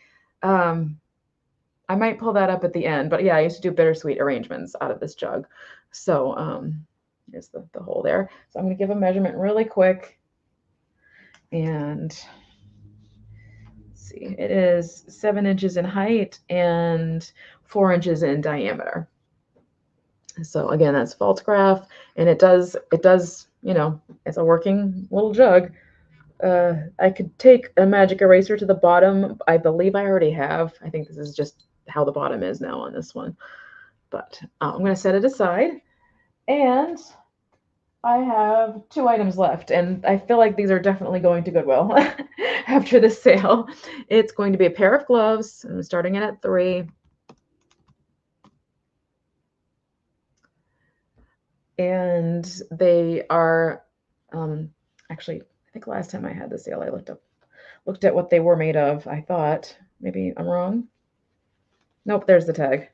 I might pull that up at the end, but yeah, I used to do bittersweet arrangements out of this jug. So here's the hole there. So I'm going to give a measurement really quick. And let's see, it is 7 inches in height and 4 inches in diameter. So again, that's false graph, and it does, it's a working little jug. I could take a magic eraser to the bottom. I believe I already have. I think this is just how the bottom is now on this one. But I'm going to set it aside. And I have 2 items left, and I feel like these are definitely going to Goodwill after this sale. It's going to be a pair of gloves. I'm starting it at 3. And they are, actually, I think last time I had the sale, I looked at what they were made of. I thought, maybe I'm wrong. Nope, there's the tag.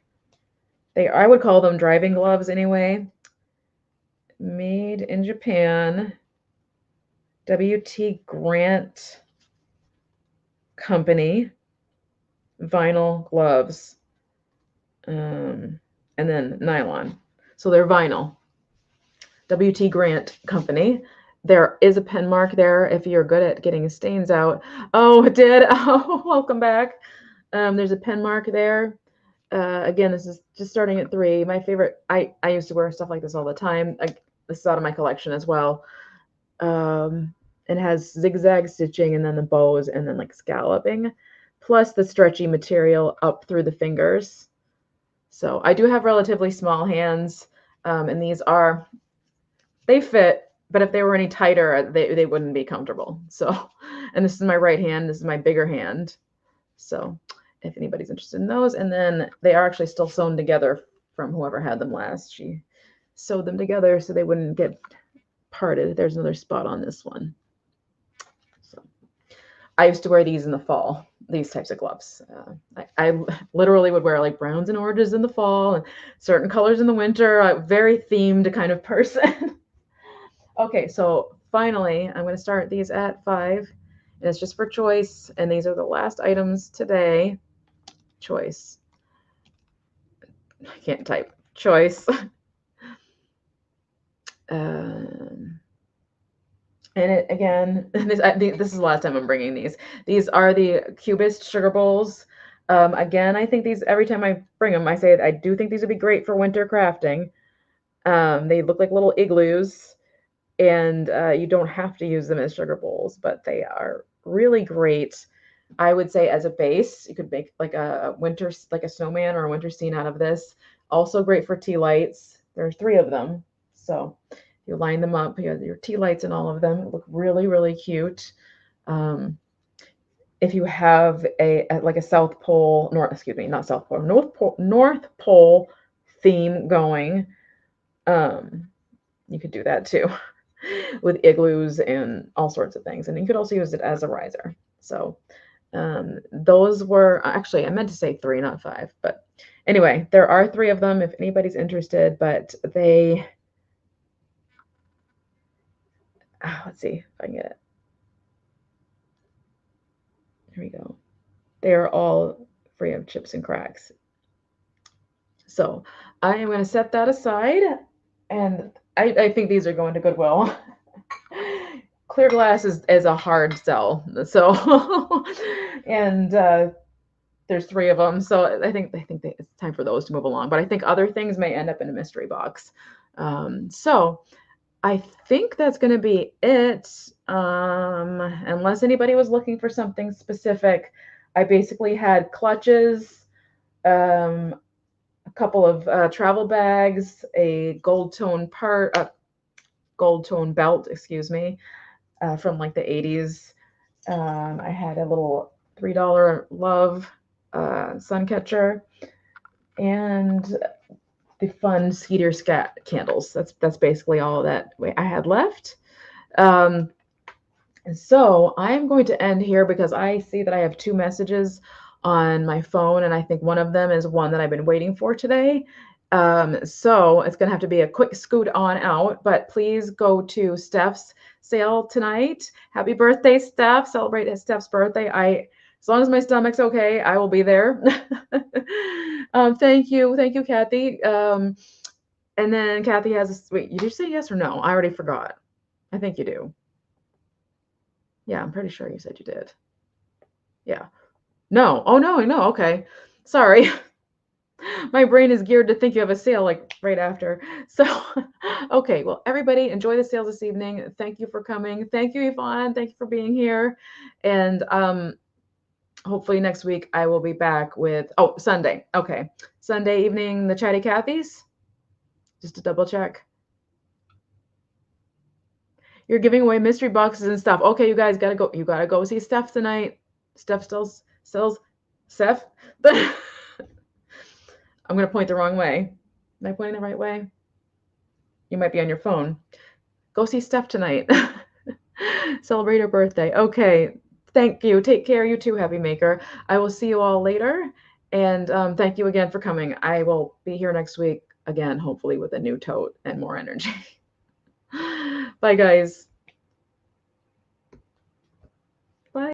I would call them driving gloves anyway. Made in Japan, W.T. Grant Company, vinyl gloves, and then nylon. So they're vinyl. W.T. Grant Company. There is a pen mark there if you're good at getting stains out. Oh, it did. Oh, welcome back. There's a pen mark there. Again, this is just starting at 3. My favorite, I used to wear stuff like this all the time. This is out of my collection as well. It has zigzag stitching and then the bows and then like scalloping, plus the stretchy material up through the fingers. So I do have relatively small hands, and they fit, but if they were any tighter, they wouldn't be comfortable. So, and this is my right hand. This is my bigger hand. So if anybody's interested in those, and then they are actually still sewn together from whoever had them last. She sewed them together so they wouldn't get parted. There's another spot on this one. So I used to wear these in the fall, these types of gloves. I literally would wear like browns and oranges in the fall and certain colors in the winter. I'm a very themed kind of person. Okay, so finally, I'm going to start these at 5. And it's just for choice. And these are the last items today. Choice. I can't type. Choice. And it, again, this is the last time I'm bringing these. These are the Cubist sugar bowls. Again, I think these, every time I bring them, I say I do think these would be great for winter crafting. They look like little igloos, and you don't have to use them as sugar bowls, but they are really great. I would say as a base, you could make like a winter, like a snowman or a winter scene out of this. Also great for tea lights. There are 3 of them. So you line them up, you have your tea lights and all of them. Look really, really cute. If you have a like a South Pole, not South Pole, North Pole theme going, you could do that too with igloos and all sorts of things. And you could also use it as a riser. So those were, actually, I meant to say 3, not 5, but anyway, there are 3 of them if anybody's interested, but they, let's see if I can get it. Here we go. They are all free of chips and cracks. So I am going to set that aside, and I think these are going to Goodwill. Clear glass is a hard sell. So, and there's 3 of them. So I think it's time for those to move along. But I think other things may end up in a mystery box. So I think that's going to be it. Unless anybody was looking for something specific, I basically had clutches, a couple of travel bags, a gold tone belt, excuse me, from like the 80s. I had a little $3 Love sun catcher, and the fun Skeeter Scat candles. That's basically all that I had left. So I'm going to end here because I see that I have 2 messages on my phone, and I think one of them is one that I've been waiting for today. So it's going to have to be a quick scoot on out, but please go to Steph's sale tonight. Happy birthday, Steph. Celebrate Steph's birthday. As long as my stomach's okay, I will be there. Thank you, Kathy. And then Kathy has wait, did you say yes or no? I already forgot. I think you do. Yeah, I'm pretty sure you said you did. Yeah. No. Oh, no, no. Okay. Sorry. My brain is geared to think you have a sale like right after. So, okay. Well, everybody enjoy the sales this evening. Thank you for coming. Thank you, Yvonne. Thank you for being here. And hopefully next week I will be back with, Sunday. Okay. Sunday evening, the Chatty Cathy's. Just to double check. You're giving away mystery boxes and stuff. Okay, you guys gotta go. You gotta go see Steph tonight. Steph sells Steph. I'm gonna point the wrong way. Am I pointing the right way? You might be on your phone. Go see Steph tonight. Celebrate her birthday. Okay. Thank you. Take care. You too, Happy Maker. I will see you all later. And thank you again for coming. I will be here next week again, hopefully with a new tote and more energy. Bye, guys.